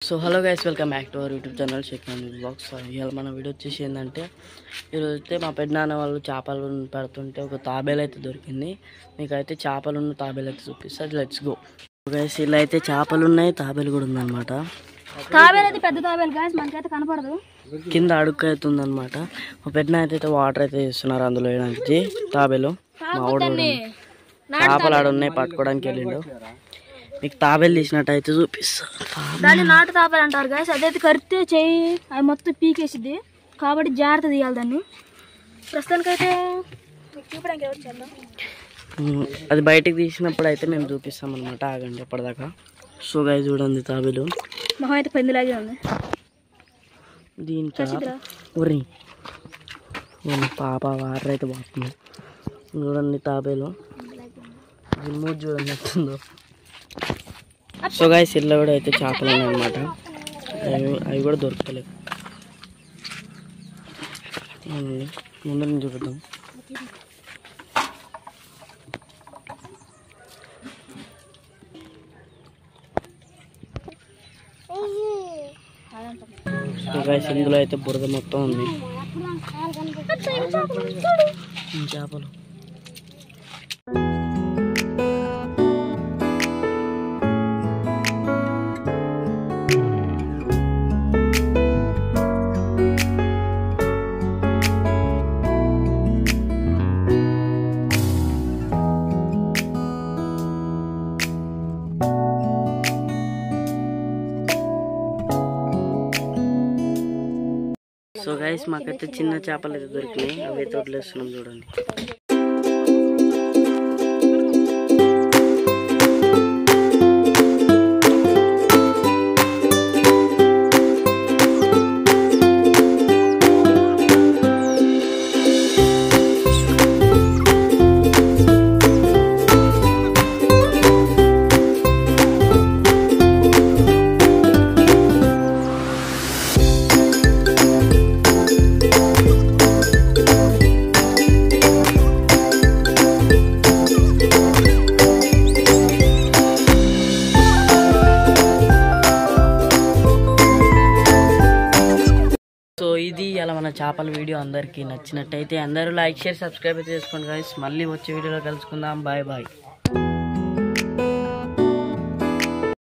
So hello guys, welcome back to our YouTube channel shake blogs. ఇవాళ మన video వచ్చేసి ఏంటంటే, ఈరోజు అయితే మా పెద్దనాన్న వాళ్ళు చేపలు పెడుతుంటే ఒక తాబేలు అయితే దొరికింది. మీకైతే చేపలు తాబేలు అయితే చూపిస్తా. Let's go guys. ఇలా అయితే చేపలు ఉన్నాయి, తాబేలు కూడా ఉందన్నమాట. తాబేలు అయితే పెద్ద తాబేలు గైస్, మనకైతే కనపడదు, కింద అడుగు అయితే ఉందన్నమాట. మా పెద్దనాన్న అయితే వాటర్ అయితే చేస్తున్నారు అందులో వేయడానికి. తాబేలు మా ఊడు చేపలు ఆడ ఉన్నాయి, పట్టుకోవడానికి వెళ్ళిండు. మీకు తాబేలు తీసినట్టయితే చూపిస్తా. దాన్ని నాటు తాబేలు అంటారు గైస్. అదైతే కరితే చెయ్యి అది మొత్తం పీకేసిద్ది, కాబట్టి జాగ్రత్త తీయాలి దాన్ని. ప్రస్తుతానికైతే మీకు చూపడానికి ఎవరు చేద్దాం. అది బయటకు తీసినప్పుడు అయితే మేము చూపిస్తాం అనమాట. ఆగండి ఎప్పటిదాకా. సో గైస్ చూడండి, తాబేలు మొహం అయితే పందిలాగే ఉంది. దీనికి ఉరి పాప వాటర్ అయితే పోతుంది. చూడండి తాబేలు మూడు చూడండి ఎట్టుందో. సో గైస్ ఇల్లు కూడా అయితే చేపలు ఉన్నాయన్నమాట. అవి కూడా దొరకలేదు. ముందు నుంచి చూద్దాం. సో గైస్ ఇందులో అయితే బురద మొత్తం ఉంది. చేపలు సో గైస్ మాకైతే చిన్న చేపలు అయితే దొరికినాయి. అవి అయితే వదిలేస్తున్నాం చూడండి. సో ఇది అలా మన చేపల వీడియో అందరికీ నచ్చినట్టయితే అందరూ లైక్, షేర్, సబ్స్క్రైబ్ చేసుకోండి గైస్. మళ్ళీ వచ్చే వీడియోలో కలుసుకుందాం. Bye bye.